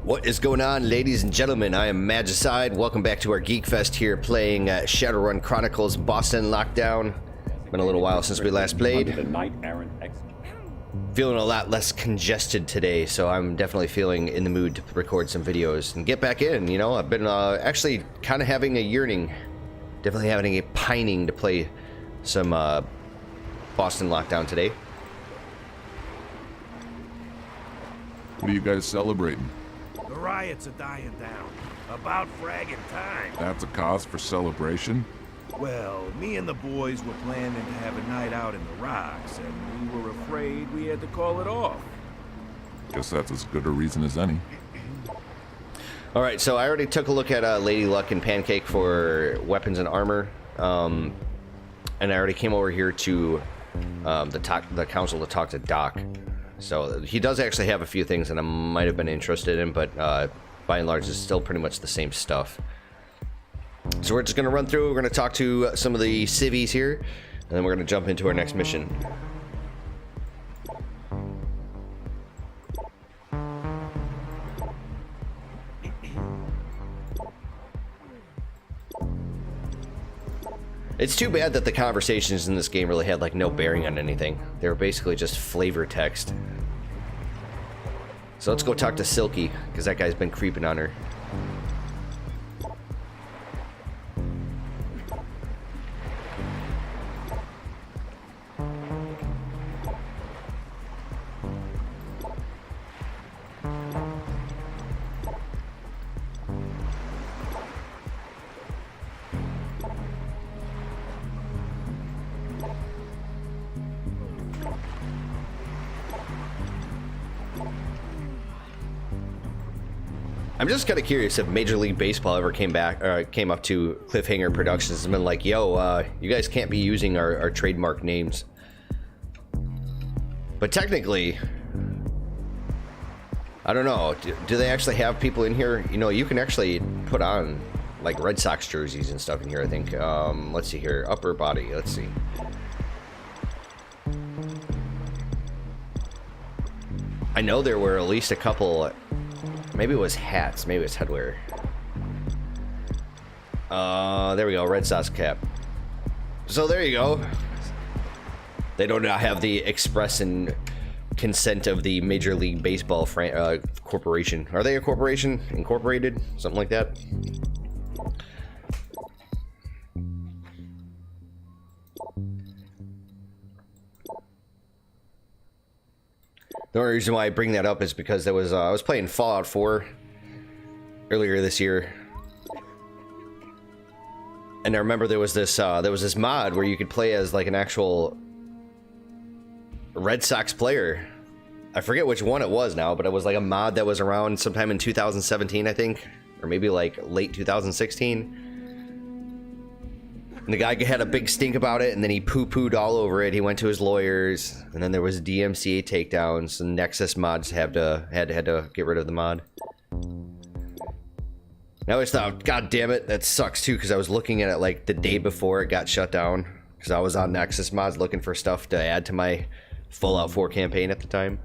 What is going on, ladies and gentlemen? I am Magicide. Welcome back to our Geek Fest here, playing Shadowrun Chronicles Boston Lockdown. Been a little while since we last played. Feeling a lot less congested today, so I'm definitely feeling in the mood to record some videos and get back in. You know, I've been actually kind of having a yearning, definitely having a pining to play some Boston Lockdown today. What are you guys celebrating? The riots are dying down. About fragging time. That's a cause for celebration? Well, me and the boys were planning to have a night out in the rocks, and we were afraid we had to call it off. Guess that's as good a reason as any. Alright, so I already took a look at Lady Luck and Pancake for weapons and armor. And I already came over here to the council to talk to Doc. So he does actually have a few things that I might have been interested in, but by and large it's still pretty much the same stuff. So we're just going to run through, we're going to talk to some of the civvies here, and then we're going to jump into our next mission. It's too bad that the conversations in this game really had like no bearing on anything. They were basically just flavor text. So let's go talk to Silky, because that guy's been creeping on her. I'm just kind of curious if Major League Baseball ever came up to Cliffhanger Productions and been like, yo, you guys can't be using our trademark names. But technically, I don't know, do they actually have people in here? You know, you can actually put on like Red Sox jerseys and stuff in here, I think. Let's see here, upper body, let's see. I know there were at least a couple. Maybe it was hats, maybe it was headwear. There we go, Red Sox cap. So there you go. They do not have the express and consent of the Major League Baseball corporation. Are they a corporation? Incorporated? Something like that? The only reason why I bring that up is because there was I was playing Fallout 4 earlier this year, and I remember there was this mod where you could play as like an actual Red Sox player. I forget which one it was now, but it was like a mod that was around sometime in 2017, I think, or maybe like late 2016. And the guy had a big stink about it, and then he poo-pooed all over it. He went to his lawyers, and then there was DMCA takedowns, and Nexus mods had to get rid of the mod. I always thought, God damn it, that sucks too, because I was looking at it like the day before it got shut down, because I was on Nexus mods looking for stuff to add to my Fallout 4 campaign at the time.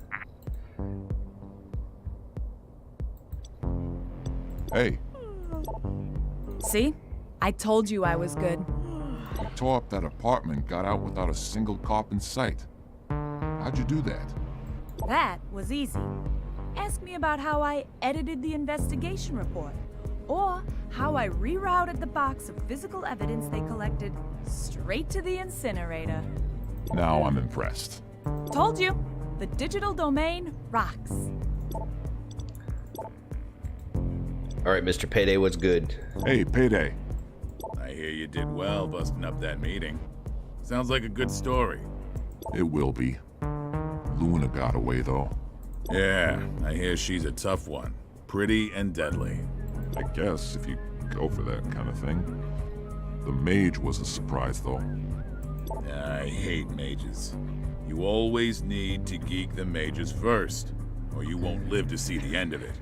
Hey. See? I told you I was good. You tore up that apartment, got out without a single cop in sight. How'd you do that? That was easy. Ask me about how I edited the investigation report, or how I rerouted the box of physical evidence they collected straight to the incinerator. Now I'm impressed. Told you, the digital domain rocks. Alright, Mr. Payday, what's good? Hey, Payday. I hear you did well busting up that meeting. Sounds like a good story. It will be. Luna got away, though. Yeah, I hear she's a tough one. Pretty and deadly. I guess, if you go for that kind of thing. The mage was a surprise, though. I hate mages. You always need to geek the mages first, or you won't live to see the end of it.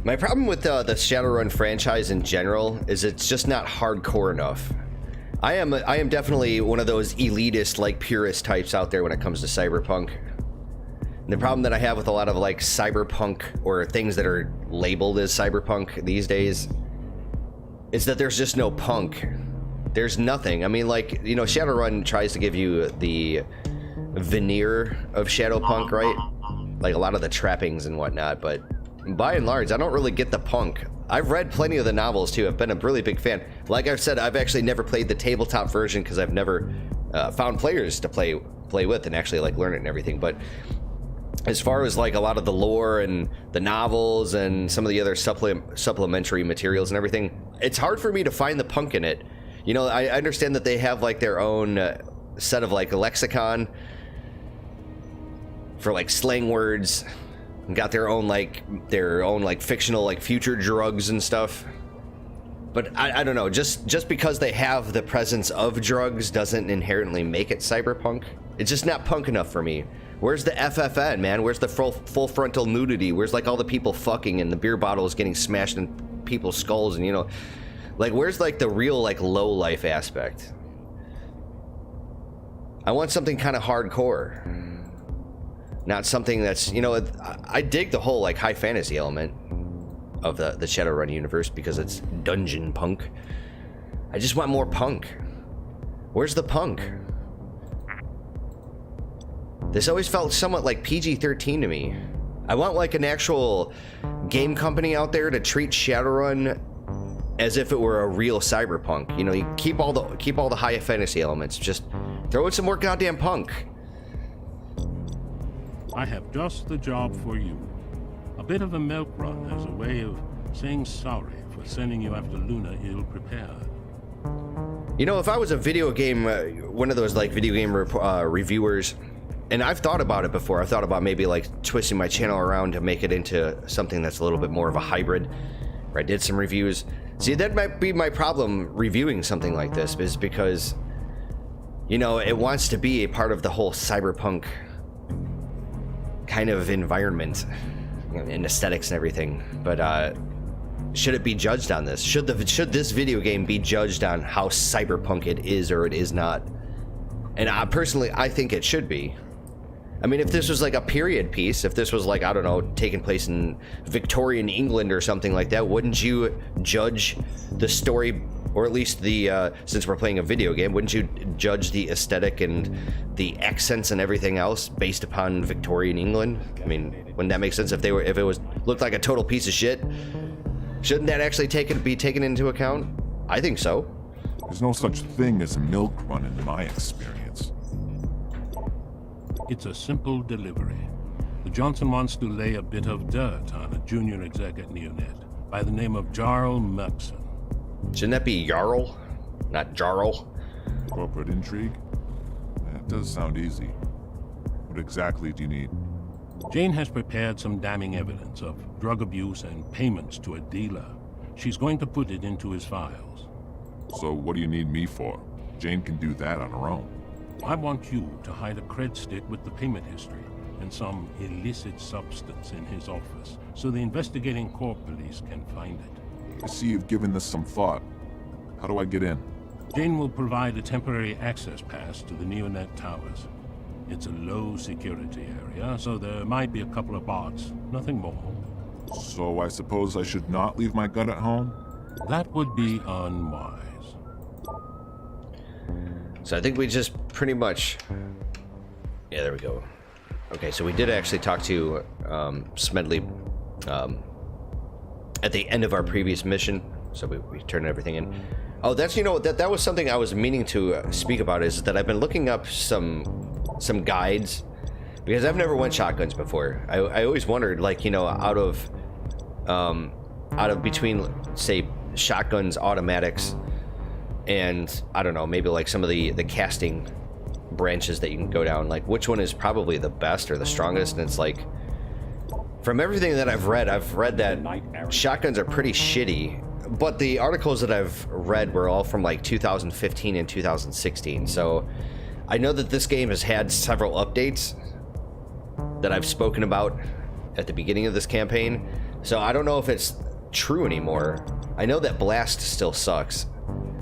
My problem with the Shadowrun franchise in general is it's just not hardcore enough. I am definitely one of those elitist, like, purist types out there when it comes to Cyberpunk. The problem that I have with a lot of like cyberpunk or things that are labeled as cyberpunk these days is that there's just no punk. There's nothing. I mean, like, you know, Shadowrun tries to give you the veneer of Shadowpunk, right? Like a lot of the trappings and whatnot, but by and large, I don't really get the punk. I've read plenty of the novels too. I've been a really big fan. Like I've said, I've actually never played the tabletop version because I've never found players to play with and actually like learn it and everything. But as far as like a lot of the lore and the novels and some of the other supplementary materials and everything, it's hard for me to find the punk in it. You know, I understand that they have like their own set of like a lexicon for like slang words, and got their own like fictional like future drugs and stuff. But I don't know, just because they have the presence of drugs doesn't inherently make it cyberpunk. It's just not punk enough for me. Where's the FFN, man? Where's the full frontal nudity? Where's like all the people fucking and the beer bottles getting smashed in people's skulls and, you know, like where's like the real like low life aspect? I want something kind of hardcore, not something that's, you know, I dig the whole like high fantasy element of the Shadowrun universe because it's Dungeonpunk. I just want more punk. Where's the punk? This always felt somewhat like PG-13 to me. I want like an actual game company out there to treat Shadowrun as if it were a real cyberpunk. You know, you keep all the high fantasy elements, just throw in some more goddamn punk. I have just the job for you. A bit of a milk run as a way of saying sorry for sending you after Luna ill-prepared. You know, if I was a video game, one of those like video game reviewers, and I've thought about it before. I've thought about maybe like twisting my channel around to make it into something that's a little bit more of a hybrid, where I did some reviews. See, that might be my problem reviewing something like this, is because, you know, it wants to be a part of the whole cyberpunk kind of environment and aesthetics and everything. But should it be judged on this? Should this video game be judged on how cyberpunk it is or it is not? And personally, I think it should be. I mean, if this was like a period piece, if this was like, I don't know, taking place in Victorian England or something like that, wouldn't you judge the story, or at least the, since we're playing a video game, wouldn't you judge the aesthetic and the accents and everything else based upon Victorian England? I mean, wouldn't that make sense if it looked like a total piece of shit? Shouldn't that actually be taken into account? I think so. There's no such thing as a milk run in my experience. It's a simple delivery. The Johnson wants to lay a bit of dirt on a junior exec at Neonet by the name of Jarl Murkson. Shouldn't that be Jarl, not Jarl? Corporate intrigue? That does sound easy. What exactly do you need? Jane has prepared some damning evidence of drug abuse and payments to a dealer. She's going to put it into his files. So what do you need me for? Jane can do that on her own. I want you to hide a cred stick with the payment history and some illicit substance in his office, so the investigating corp police can find it. I see you've given this some thought. How do I get in? Jane will provide a temporary access pass to the Neonet towers. It's a low security area, so there might be a couple of bots, nothing more. So I suppose I should not leave my gun at home? That would be unwise. So I think we just pretty much... Yeah, there we go. Okay, so we did actually talk to Smedley at the end of our previous mission. So we turned everything in. Oh, that's, you know, that was something I was meaning to speak about, is that I've been looking up some guides, because I've never went shotguns before. I always wondered, like, you know, out of between, say, shotguns, automatics, and I don't know, maybe like some of the casting branches that you can go down, like which one is probably the best or the strongest. And it's like, from everything that I've read that shotguns are pretty shitty, but the articles that I've read were all from like 2015 and 2016. So I know that this game has had several updates that I've spoken about at the beginning of this campaign. So I don't know if it's true anymore. I know that blast still sucks.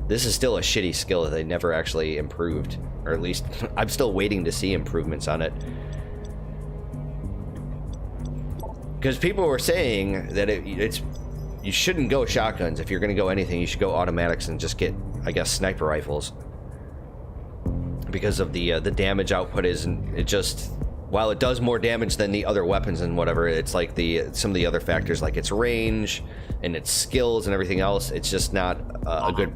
This is still a shitty skill that they never actually improved, or at least I'm still waiting to see improvements on it. Because people were saying that you shouldn't go shotguns. If you're going to go anything, you should go automatics and just get, I guess, sniper rifles. Because of the damage output it just, while it does more damage than the other weapons and whatever, it's like some of the other factors, like its range and its skills and everything else, it's just not a good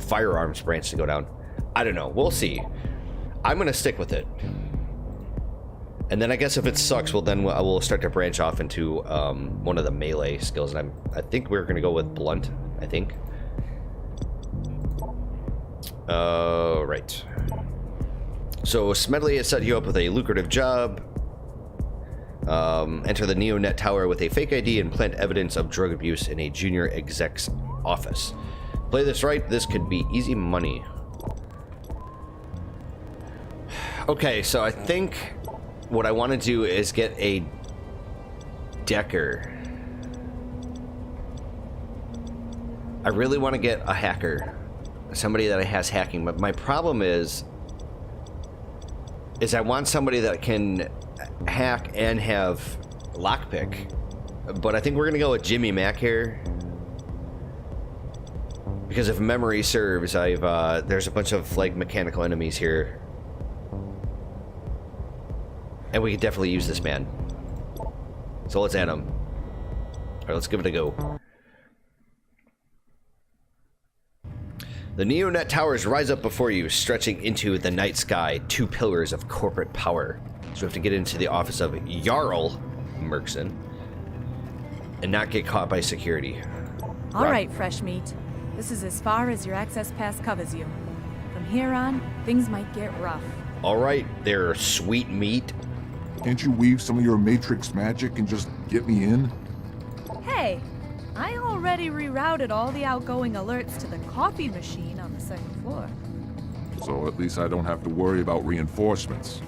firearms branch to go down. I don't know. We'll see. I'm going to stick with it. And then I guess if it sucks, well, then we'll start to branch off into one of the melee skills. And I think we're going to go with blunt, I think. Right. So Smedley has set you up with a lucrative job. Enter the Neonet Tower with a fake ID and plant evidence of drug abuse in a junior exec's office. Play this right, this could be easy money. Okay, so I think what I want to do is get a Decker. I really want to get a hacker. Somebody that has hacking, but my problem is I want somebody that can hack and have lockpick. But I think we're gonna go with Jimmy Mack here, because if memory serves, there's a bunch of like mechanical enemies here, and we could definitely use this man. So let's add him. All right, let's give it a go. The Neonet towers rise up before you, stretching into the night sky, two pillars of corporate power. So we have to get into the office of Jarl Merkson and not get caught by security. All right, fresh meat. This is as far as your access pass covers you. From here on, things might get rough. All right, there, sweet meat. Can't you weave some of your Matrix magic and just get me in? Hey, I already rerouted all the outgoing alerts to the coffee machine on the second floor. So at least I don't have to worry about reinforcements.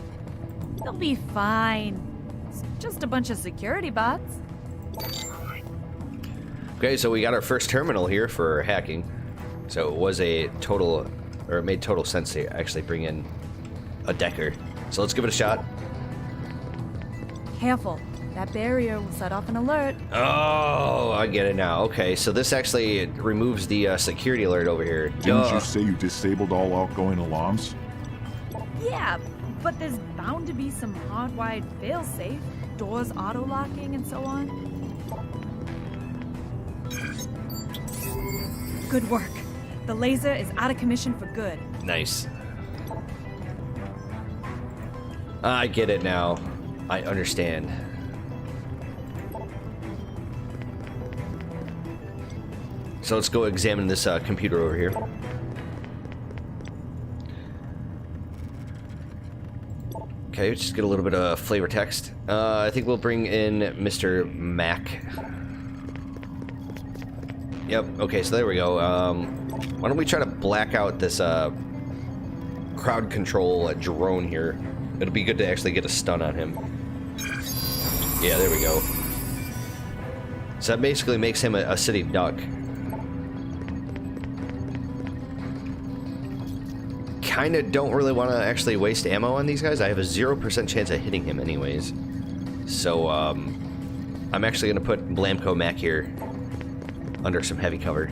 You'll be fine. It's just a bunch of security bots. Okay, so we got our first terminal here for hacking. So it was it made total sense to actually bring in a Decker. So let's give it a shot. Careful. That barrier will set off an alert. Oh, I get it now. Okay, so this actually removes the security alert over here. Didn't you say you disabled all outgoing alarms? Yeah, but there's bound to be some hardwired failsafe, doors auto-locking, and so on. Good work. The laser is out of commission for good. Nice. I get it now. I understand. So let's go examine this computer over here. Okay, let's just get a little bit of flavor text. I think we'll bring in Mr. Mack. Yep, okay, so there we go. Why don't we try to black out this crowd control drone here. It'll be good to actually get a stun on him. Yeah, there we go. So that basically makes him a city duck. Kinda don't really want to actually waste ammo on these guys. I have a 0% chance of hitting him anyways. So, I'm actually gonna put Blamco Mac here under some heavy cover.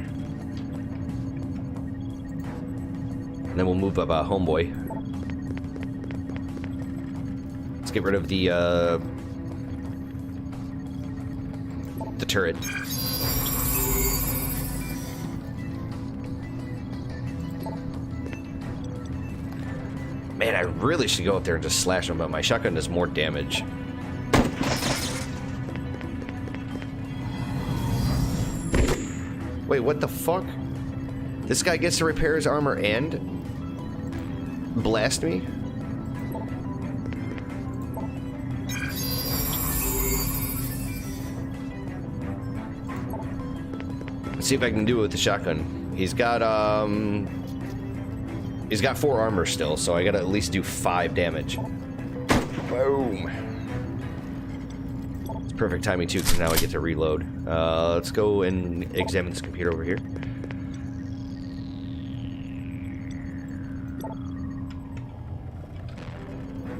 And then we'll move up Homeboy. Let's get rid of the turret. Man, I really should go up there and just slash him, but my shotgun does more damage. Wait, what the fuck? This guy gets to repair his armor and blast me? Let's see if I can do it with the shotgun. He's got 4 armor still, so I gotta at least do 5 damage. Boom. It's perfect timing too, because now I get to reload. Let's go and examine this computer over here.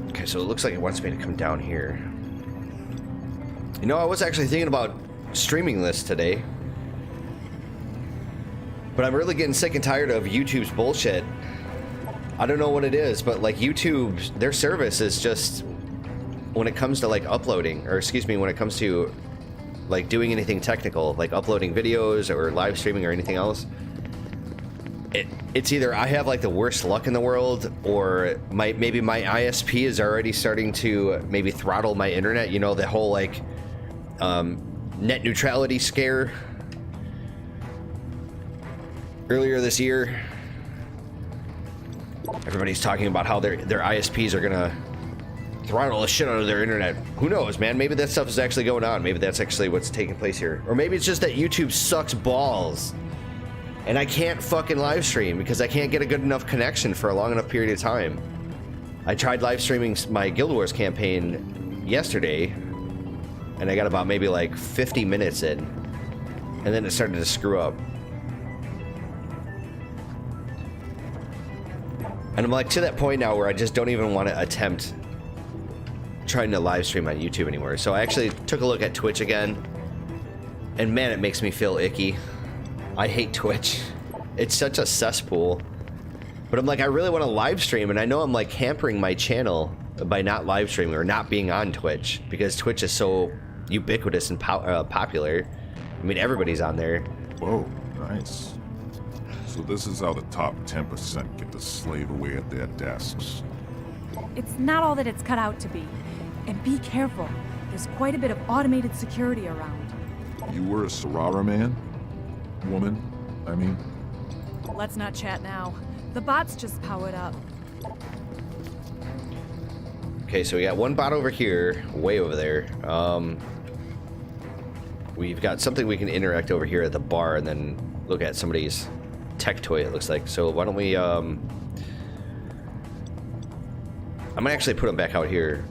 Okay, so it looks like it wants me to come down here. You know, I was actually thinking about streaming this today. But I'm really getting sick and tired of YouTube's bullshit. I don't know what it is, but like YouTube, their service is just, when it comes to like uploading, or excuse me, when it comes to like doing anything technical, like uploading videos or live streaming or anything else, it's either I have like the worst luck in the world, or maybe my ISP is already starting to maybe throttle my internet. You know, the whole like net neutrality scare earlier this year. Everybody's talking about how their ISPs are gonna throttle the shit out of their internet. Who knows, man? Maybe that stuff is actually going on. Maybe that's actually what's taking place here. Or maybe it's just that YouTube sucks balls and I can't fucking live stream because I can't get a good enough connection for a long enough period of time. I tried live streaming my Guild Wars campaign yesterday and I got about maybe like 50 minutes in, and then it started to screw up. And I'm like to that point now where I just don't even want to attempt trying to live stream on YouTube anymore. So I actually took a look at Twitch again, and man, it makes me feel icky. I hate Twitch. It's such a cesspool. But I'm like, I really want to live stream, and I know I'm like hampering my channel by not live streaming or not being on Twitch, because Twitch is so ubiquitous and popular. I mean, everybody's on there. Whoa, nice. So this is how the top 10% get to slave away at their desks. It's not all that it's cut out to be. And be careful. There's quite a bit of automated security around. You were a Sorara man? Woman, I mean? Let's not chat now. The bots just powered up. Okay, so we got one bot over here, way over there. We've got something we can interact over here at the bar and then look at somebody's tech toy, it looks like. So why don't we, I'm gonna actually put him back out here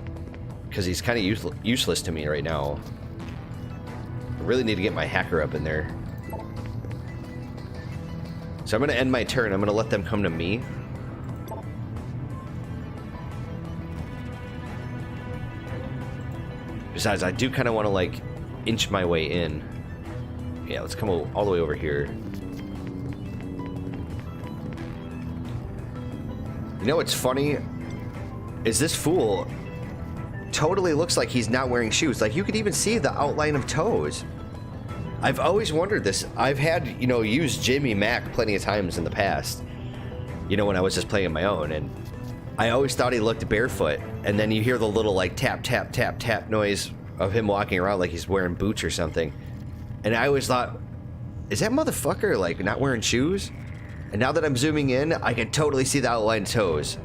because he's kind of useless to me right now. I really need to get my hacker up in there. So I'm gonna end my turn. I'm gonna let them come to me. Besides, I do kind of want to like inch my way in. Yeah, let's come all the way over here. You know what's funny? Is this fool totally looks like he's not wearing shoes. Like, you could even see the outline of toes. I've always wondered this. I've had, you know, used Jimmy Mac plenty of times in the past. You know, when I was just playing on my own, and I always thought he looked barefoot. And then you hear the little, like, tap, tap, tap, tap noise of him walking around like he's wearing boots or something. And I always thought, is that motherfucker, like, not wearing shoes? And now that I'm zooming in, I can totally see the outlined toes.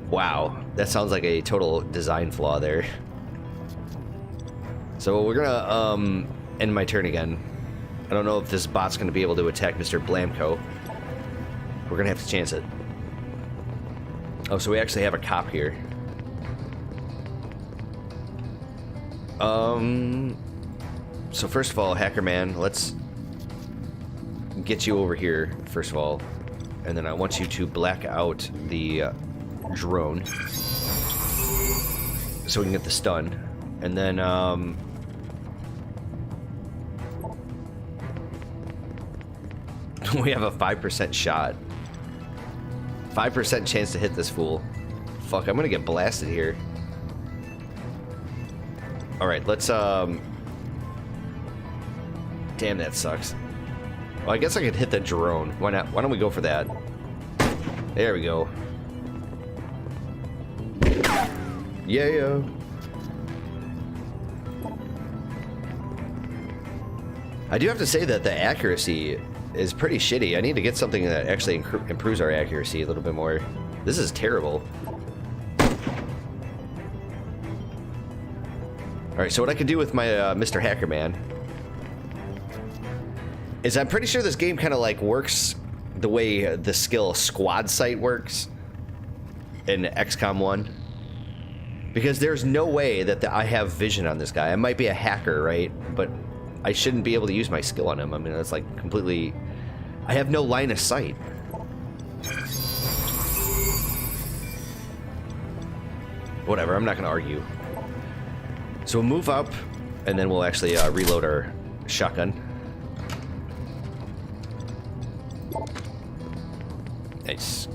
Wow, that sounds like a total design flaw there. So we're gonna end my turn again. I don't know if this bot's gonna be able to attack Mr. Blamco. We're gonna have to chance it. Oh, so we actually have a cop here. So first of all, Hacker Man, let's get you over here, first of all. And then I want you to black out the drone so we can get the stun. And then, we have a 5% shot. 5% chance to hit this fool. Fuck, I'm gonna get blasted here. Alright, let's, damn, that sucks. Well, I guess I could hit the drone. Why not? Why don't we go for that? There we go. Yeah. I do have to say that the accuracy is pretty shitty. I need to get something that actually improves our accuracy a little bit more. This is terrible. Alright, so what I can do with my Mr. Hacker Man is I'm pretty sure this game kind of like works the way the skill Squad Sight works in XCOM 1. Because there's no way that I have vision on this guy. I might be a hacker, right? But I shouldn't be able to use my skill on him. I mean, that's like completely... I have no line of sight. Whatever, I'm not going to argue. So we'll move up, and then we'll actually reload our shotgun. Nice.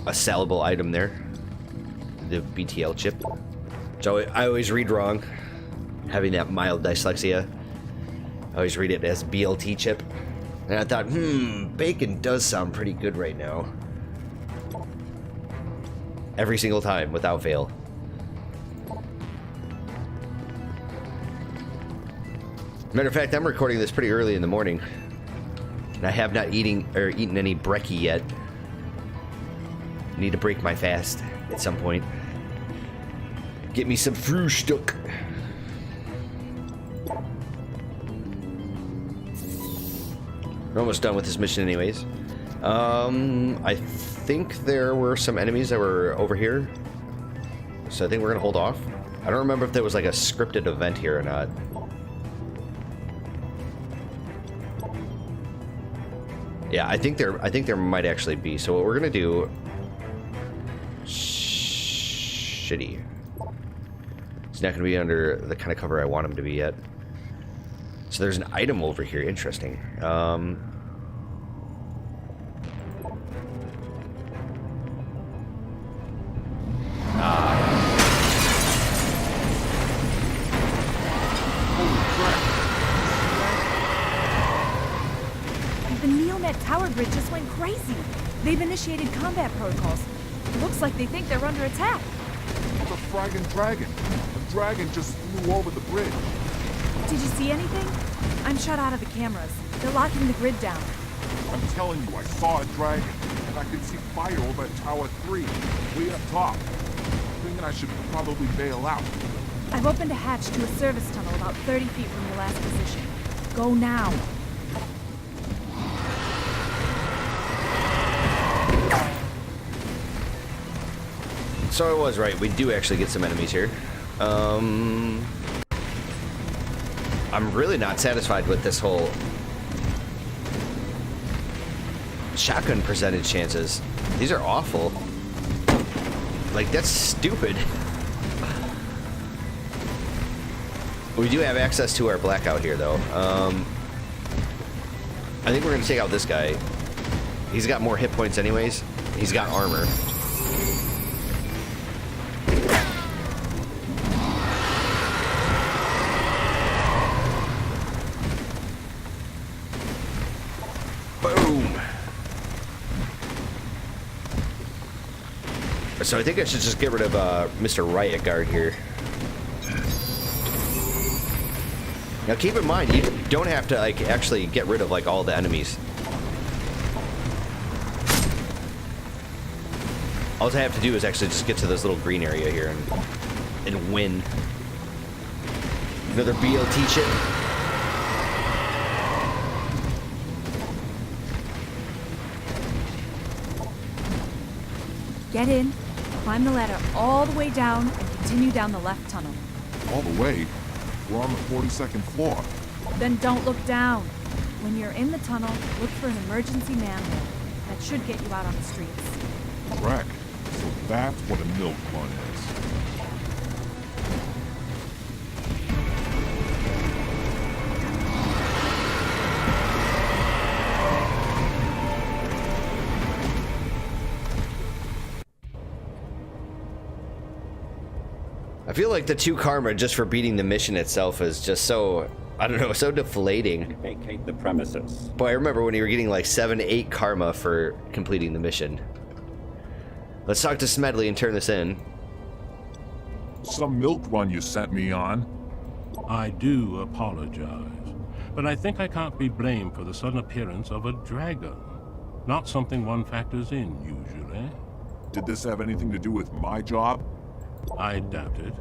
A sellable item there. The BTL chip. So I always read wrong. Having that mild dyslexia. I always read it as BLT chip. And I thought, bacon does sound pretty good right now. Every single time, without fail. Matter of fact, I'm recording this pretty early in the morning. And I have not eaten any brekkie yet. Need to break my fast at some point. Get me some Frühstück. We're almost done with this mission anyways. I think there were some enemies that were over here. So I think we're gonna hold off. I don't remember if there was like a scripted event here or not. Yeah, I think there might actually be. So what we're gonna do... Shitty. It's not gonna be under the kind of cover I want him to be yet. So there's an item over here. Interesting. The Neonet tower grid just went crazy. They've initiated combat protocols. Looks like they think they're under attack. It's a fragging dragon. A dragon just flew over the bridge. Did you see anything? I'm shut out of the cameras. They're locking the grid down. I'm telling you, I saw a dragon, and I could see fire over at Tower 3, way up top. I'm thinking I should probably bail out. I've opened a hatch to a service tunnel about 30 feet from your last position. Go now. So I was right. We do actually get some enemies here. I'm really not satisfied with this whole shotgun percentage chances. These are awful. Like, that's stupid. We do have access to our blackout here, though. I think we're going to take out this guy. He's got more hit points anyways. He's got armor. Boom. So I think I should just get rid of Mr. Riot Guard here. Now keep in mind, you don't have to like actually get rid of like all the enemies. All I have to do is actually just get to this little green area here and win. Another BLT chip. Get in, climb the ladder all the way down, and continue down the left tunnel. All the way? We're on the 42nd floor. Then don't look down. When you're in the tunnel, look for an emergency manhole. That should get you out on the streets. Correct. So that's what a milk run is. I feel like the 2 karma just for beating the mission itself is just so, I don't know, so deflating. Vacate the premises. Boy, I remember when you were getting like 7, 8 karma for completing the mission. Let's talk to Smedley and turn this in. Some milk run you sent me on. I do apologize, but I think I can't be blamed for the sudden appearance of a dragon. Not something one factors in, usually. Did this have anything to do with my job? I doubt it.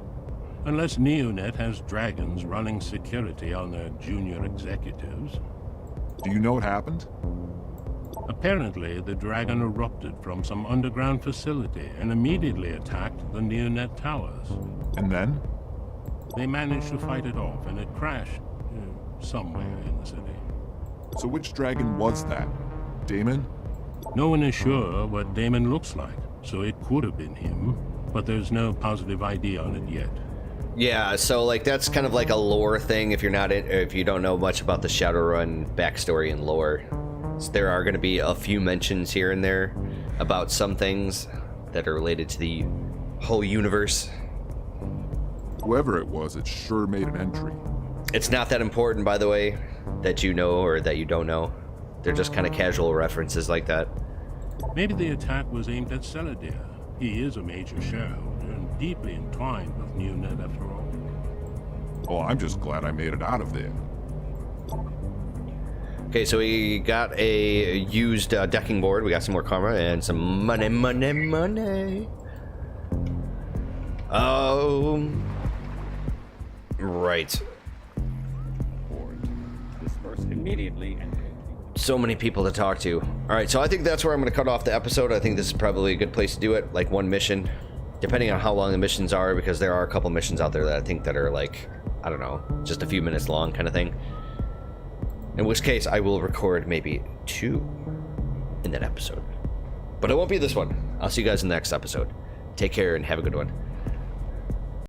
Unless Neonet has dragons running security on their junior executives. Do you know what happened? Apparently, the dragon erupted from some underground facility and immediately attacked the Neonet towers. And then? They managed to fight it off, and it crashed somewhere in the city. So which dragon was that? Damon? No one is sure what Damon looks like, so it could have been him, but there's no positive ID on it yet. Yeah, so like that's kind of like a lore thing. If you don't know much about the Shadowrun backstory and lore, so there are going to be a few mentions here and there about some things that are related to the whole universe. Whoever it was, it sure made an entry. It's not that important, by the way, that you know or that you don't know. They're just kind of casual references like that. Maybe the attack was aimed at Celadir. He is a major shareholder and deeply entwined with Unwanted after all. Oh, I'm just glad I made it out of there. Okay, so we got a used decking board. We got some more karma and some money. Right. Disperse immediately and So many people to talk to. All right, so I think that's where I'm going to cut off the episode. I think this is probably a good place to do it, like one mission, depending on how long the missions are, because there are a couple missions out there that I think that are like, I don't know, just a few minutes long kind of thing. In which case, I will record maybe 2 in that episode. But it won't be this one. I'll see you guys in the next episode. Take care and have a good one.